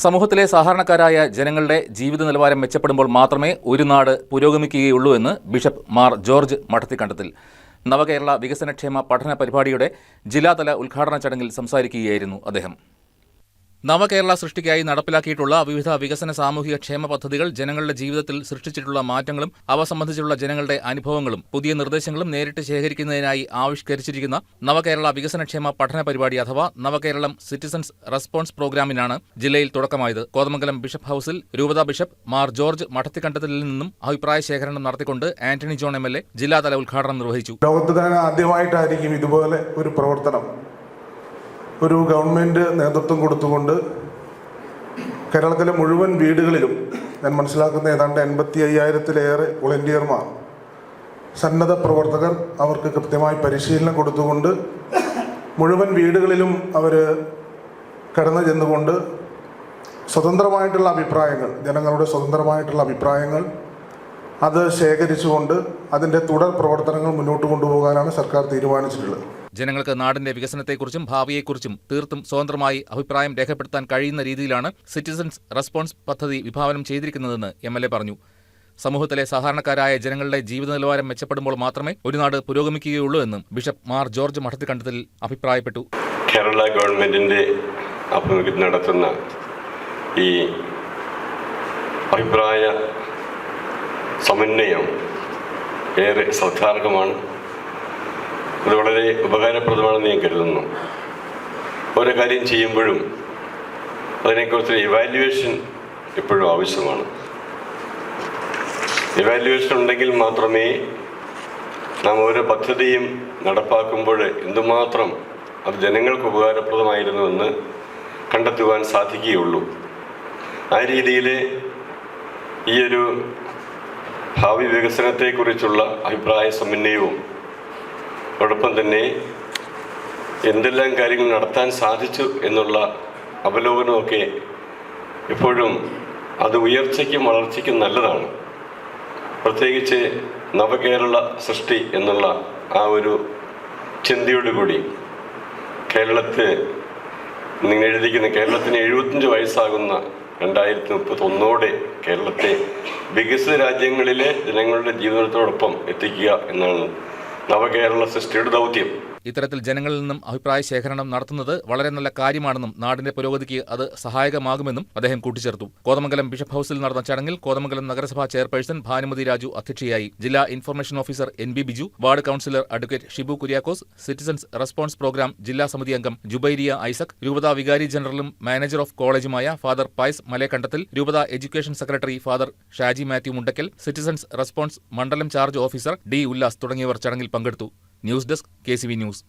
സമൂഹത്തിലെ സാധാരണക്കാരായ ജനങ്ങളുടെ ജീവിത നിലവാരം മെച്ചപ്പെടുമ്പോൾ മാത്രമേ ഒരു നാട് പുരോഗമിക്കുകയുള്ളൂ എന്ന് ബിഷപ്പ് മാർ ജോർജ് മഠത്തിക്കണ്ടത്തിൽ നവകേരള വികസനക്ഷേമ പഠന പരിപാടിയുടെ ജില്ലാതല ഉദ്ഘാടന ചടങ്ങിൽ സംസാരിക്കുകയായിരുന്നു അദ്ദേഹം. നവകേരള സൃഷ്ടിക്കായി നടപ്പിലാക്കിയിട്ടുള്ള വിവിധ വികസന സാമൂഹിക ക്ഷേമ പദ്ധതികൾ ജനങ്ങളുടെ ജീവിതത്തിൽ സൃഷ്ടിച്ചിട്ടുള്ള മാറ്റങ്ങളും അവ സംബന്ധിച്ചുള്ള ജനങ്ങളുടെ അനുഭവങ്ങളും പുതിയ നിർദ്ദേശങ്ങളും നേരിട്ട് ശേഖരിക്കുന്നതിനായി ആവിഷ്കരിച്ചിരിക്കുന്ന നവകേരള വികസനക്ഷേമ പഠന പരിപാടി അഥവാ നവകേരളം സിറ്റിസൺസ് റെസ്പോൺസ് പ്രോഗ്രാമിനാണ് ജില്ലയിൽ തുടക്കമായത്. കോതമംഗലം ബിഷപ്പ് ഹൌസിൽ രൂപതാ ബിഷപ്പ് മാർ ജോർജ് മഠത്തിക്കണ്ടത്തിൽ നിന്നും അഭിപ്രായ ശേഖരണം നടത്തിക്കൊണ്ട് ആന്റണി ജോൺ എം.എൽ.എ. ജില്ലാതല ഉദ്ഘാടനം നിർവഹിച്ചു. ലോകത്ത് തന്നെ ആദ്യമായിട്ടായിരിക്കും ഇതുപോലെ ഒരു പ്രവർത്തനം ഒരു ഗവൺമെൻറ് നേതൃത്വം കൊടുത്തുകൊണ്ട് കേരളത്തിലെ മുഴുവൻ വീടുകളിലും ഞാൻ മനസ്സിലാക്കുന്ന ഏതാണ്ട് 85,000-ലേറെ വോളണ്ടിയർമാർ, സന്നദ്ധ പ്രവർത്തകർ, അവർക്ക് കൃത്യമായി പരിശീലനം കൊടുത്തുകൊണ്ട് മുഴുവൻ വീടുകളിലും അവർ കടന്നു ചെന്നുകൊണ്ട് സ്വതന്ത്രമായിട്ടുള്ള അഭിപ്രായങ്ങൾ, ജനങ്ങളുടെ സ്വതന്ത്രമായിട്ടുള്ള അഭിപ്രായങ്ങൾ അത് ശേഖരിച്ചുകൊണ്ട് അതിൻ്റെ തുടർ പ്രവർത്തനങ്ങൾ മുന്നോട്ട് കൊണ്ടുപോകാനാണ് സർക്കാർ തീരുമാനിച്ചിട്ടുള്ളത്. ജനങ്ങൾക്ക് നാടിന്റെ വികസനത്തെക്കുറിച്ചും ഭാവിയെക്കുറിച്ചും തീർത്തും സ്വതന്ത്രമായി അഭിപ്രായം രേഖപ്പെടുത്താൻ കഴിയുന്ന രീതിയിലാണ് സിറ്റിസൺസ് റെസ്പോൺസ് പദ്ധതി വിഭാവനം ചെയ്തിരിക്കുന്നതെന്ന് എം.എൽ.എ. പറഞ്ഞു. സമൂഹത്തിലെ സാധാരണക്കാരായ ജനങ്ങളുടെ ജീവിത നിലവാരം മെച്ചപ്പെടുമ്പോൾ മാത്രമേ ഒരു നാട് പുരോഗമിക്കുകയുള്ളൂ എന്നും ബിഷപ്പ് മാർ ജോർജ് മഠത്തിക്കണ്ടത്തിൽ അഭിപ്രായപ്പെട്ടു. കേരള ഗവൺമെന്റിന്റെ ആഭിമുഖ്യത്തിൽ നടത്തുന്ന ഈ അഭിപ്രായ സമന്വയം ഏറെ ശ്രദ്ധാർഹമാണ്. അത് വളരെ ഉപകാരപ്രദമാണെന്ന് ഞാൻ കരുതുന്നു. ഓരോ കാര്യം ചെയ്യുമ്പോഴും അതിനെക്കുറിച്ച് ഇവാലുവേഷൻ എപ്പോഴും ആവശ്യമാണ്. ഇവാലുവേഷൻ ഉണ്ടെങ്കിൽ മാത്രമേ നാം ഓരോ പദ്ധതിയും നടപ്പാക്കുമ്പോൾ എന്തുമാത്രം അത് ജനങ്ങൾക്ക് ഉപകാരപ്രദമായിരുന്നുവെന്ന് കണ്ടെത്തുവാൻ സാധിക്കുകയുള്ളൂ. ആ രീതിയിൽ ഈയൊരു ഭാവി വികസനത്തെക്കുറിച്ചുള്ള അഭിപ്രായ സമന്വയവും അതോടൊപ്പം തന്നെ എന്തെല്ലാം കാര്യങ്ങൾ നടത്താൻ സാധിച്ചു എന്നുള്ള അവലോകനമൊക്കെ എപ്പോഴും അത് ഉയർച്ചയ്ക്കും വളർച്ചയ്ക്കും നല്ലതാണ്. പ്രത്യേകിച്ച് നവകേരള സൃഷ്ടി എന്നുള്ള ആ ഒരു ചിന്തയോടുകൂടി കേരളത്തിൽ നിങ്ങൾ എഴുതിക്കുന്ന കേരളത്തിന് 75 വയസ്സാകുന്ന 2031 കേരളത്തെ വികസിത രാജ്യങ്ങളിലെ ജനങ്ങളുടെ ജീവിതത്തോടൊപ്പം എത്തിക്കുക എന്നാണ് നവകേരള സൃഷ്ടിയുടെ ദൗത്യം. ഇത്തരത്തിൽ ജനങ്ങളിൽ നിന്നും അഭിപ്രായ ശേഖരണം നടത്തുന്നത് വളരെ നല്ല കാര്യമാണെന്നും നാടിന്റെ പുരോഗതിക്ക് അത് സഹായകമാകുമെന്നും അദ്ദേഹം കൂട്ടിച്ചേർത്തു. കോതമംഗലം ബിഷപ്പ് ഹൌസിൽ നടന്ന ചടങ്ങിൽ കോതമംഗലം നഗരസഭാ ചെയർപേഴ്സൺ ഭാനുമതി രാജു അധ്യക്ഷയായി. ജില്ലാ information officer N.B. Biju, ward councillor advocate Shibu Kuriakose, citizens response programme ജില്ലാ സമിതി അംഗം ജുബൈരിയ ഐസക്, രൂപതാ വികാരി ജനറലും മാനേജർ ഓഫ് കോളേജുമായ ഫാദർ പയസ് മലേക്കണ്ടത്തിൽ, രൂപതാ education secretary father Shaji Mathew Mundakkal, citizens response മണ്ഡലം ചാർജ് ഓഫീസർ D. ഉല്ലാസ് തുടങ്ങിയവർ ചടങ്ങിൽ പങ്കെടുത്തു. News desk KCV news.